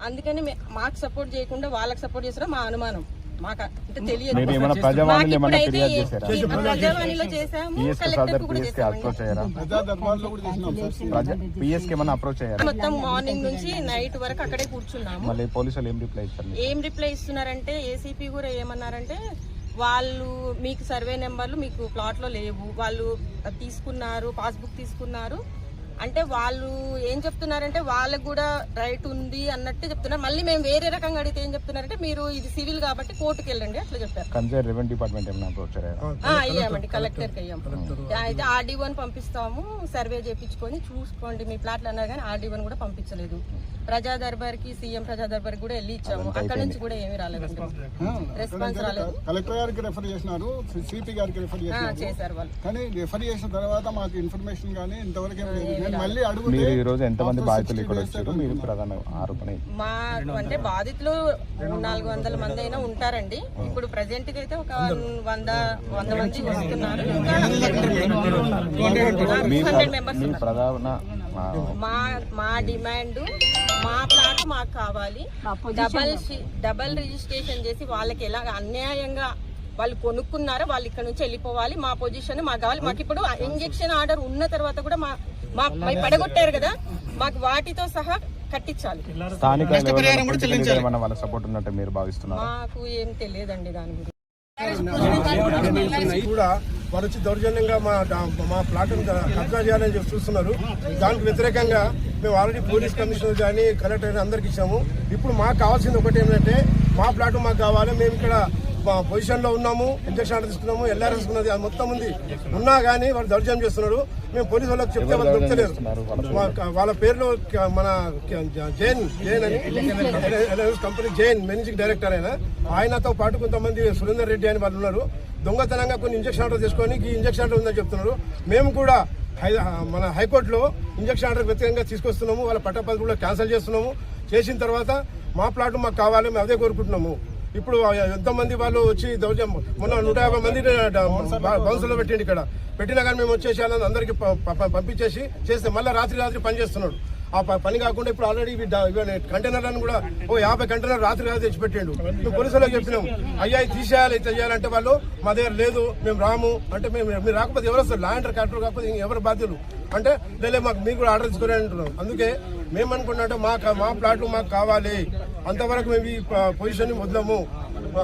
అందుకని మాకు సపోర్ట్ చేయకుండా వాళ్ళకి సపోర్ట్ చేస్తారా మా అనుమానం. మాకు అంటే తెలియదు. ప్రజావాణిలో చేసాము, కలెక్టర్ కూడా చేసాము. మొత్తం మార్నింగ్ నుంచి నైట్ వరకు అక్కడే కూర్చున్నాము. పోలీసులు ఏం రిప్లై ఇస్తున్నారంటే, ఏసీపీ కూడా ఏమన్నారంటే వాళ్ళు మీకు సర్వే నెంబర్లు మీకు ప్లాట్ లో లేవు, వాళ్ళు తీసుకున్నారు, పాస్బుక్ తీసుకున్నారు అంటే వాళ్ళు ఏం చెప్తున్నారంటే వాళ్ళకు కూడా రైట్ ఉంది అన్నట్టు చెప్తున్నారు. మళ్ళీ మేము వేరే రకంగా అడిగితే ఏం చెప్తున్నారంటే మీరు ఇది సివిల్ కాబట్టి కోర్టుకు వెళ్ళండి అట్లా చెప్పారు. అయ్యామండి, కలెక్టర్కి అయ్యాము. అయితే ఆర్డీఓని పంపిస్తాము, సర్వే చేయించుకొని చూసుకోండి మీ ప్లాట్లు అన్నారు కానీ ఆర్డీఓని కూడా పంపించలేదు. ప్రజా దర్బార్కి, సీఎం ప్రజా దర్బార్కి కూడా వెళ్ళి ఇచ్చాము, అక్కడ నుంచి కూడా ఏమీ రాలేదండి, రెస్పాన్స్ రాలేదు. కలెక్టర్ గారికి రెఫర్ చేసినారు, సిపి గారికి రెఫర్ చేశారు వాళ్ళు, కానీ రెఫర్ చేసిన తర్వాత మాకు ఇన్ఫర్మేషన్ కానీ ఇంతవరకు మీరు ఈ రోజు ఎంతమంది బాధితులు ఇక్కడ వచ్చారు? మీరు ప్రధాన ఆరోపణ మా అంటే బాధితులు 400 మంది అయినా ఉంటారండి. ఇప్పుడు ప్రెసెంట్ గా అయితే ఒక 100 మంది వస్తున్నారు. మా డిమాండ్ మా ప్లాట్ మాకు కావాలి, డబల్ రిజిస్ట్రేషన్ చేసి వాళ్ళకి ఎలా అన్యాయంగా వాళ్ళు కొనుక్కున్నారో వాళ్ళు ఇక్కడ నుంచి వెళ్ళిపోవాలి. మా పొజిషన్ మాకు కావాలి. మాకు ఇప్పుడు ఇంజెక్షన్ ఆర్డర్ ఉన్న తర్వాత కూడా మా పడగొట్టారు కదా, మాకు వాటితో సహా కట్టించాలి. మాకు ఏం తెలియదండి దాని గురించి. కూడా వారు వచ్చి దౌర్జన్యంగా మా ప్లాట్ కబ్జా చేయాలని చూస్తున్నారు. దానికి వ్యతిరేకంగా మేము ఆల్రెడీ పోలీస్ కమిషనర్ కానీ కలెక్టర్ అందరికి ఇచ్చాము. ఇప్పుడు మాకు కావాల్సింది ఒకటి ఏంటంటే మా ప్లాట్ మాకు కావాలి. మేము ఇక్కడ పొజిషన్ లో ఉన్నాము, ఇంజక్షన్ ఆర్డర్ తీసుకున్నాము, ఎల్ఆర్ తీసుకున్నది అది మొత్తం ఉంది, ఉన్నా కానీ వాళ్ళు దౌర్జన్యం చేస్తున్నారు. మేము పోలీసు వాళ్ళకి చెప్తే వాళ్ళు దొరకలేరు. వాళ్ళ పేరులో మన జైన్ అని కంపెనీ జైన్ మేనేజింగ్ డైరెక్టర్ ఆయనతో పాటు కొంతమంది సురేందర్ రెడ్డి అని వాళ్ళు ఉన్నారు. దొంగతనంగా కొన్ని ఇంజక్షన్ ఆర్డర్ తీసుకొని ఈ ఇంజక్షన్ ఆర్డర్ ఉందని చెప్తున్నారు. మేము కూడా మన హైకోర్టులో ఇంజక్షన్ ఆర్డర్ వ్యతిరేకంగా తీసుకొస్తున్నాము. వాళ్ళ పట్టపద్ధతి కూడా క్యాన్సిల్ చేస్తున్నాము. చేసిన తర్వాత మా ప్లాట్ మాకు కావాలి, మేము అదే కోరుకుంటున్నాము. ఇప్పుడు ఎంతమంది వాళ్ళు వచ్చి దౌర్జన్యం మొన్న 150 మంది బౌన్సులో పెట్టిండి. ఇక్కడ పెట్టినా కానీ మేము వచ్చేసి అందరికి పంపించేసి చేస్తే మళ్ళీ రాత్రి పని చేస్తున్నాడు. ఆ పని కాకుండా ఇప్పుడు ఆల్రెడీ కంటైనర్లను కూడా 50 కంటైనర్ రాత్రి తెచ్చిపెట్టిండు. మేము పోలీసులకు చెప్పినాము, అయ్యా తీసేయాలి చేయాలంటే వాళ్ళు మా దగ్గర లేదు, మేము రాము అంటే మీరు రాకపోతే ఎవరు వస్తారు? లా అండ్ క్యారెక్టర్ కాకపోతే ఎవరు బాధ్యులు అంటే లేదు మాకు మీరు కూడా ఆర్డర్ తీసుకుని అంటున్నాం. అందుకే మేము అనుకున్నట్టు మా ప్లాట్లు మాకు కావాలి, అంతవరకు మేము ఈ పొజిషన్ వదలము.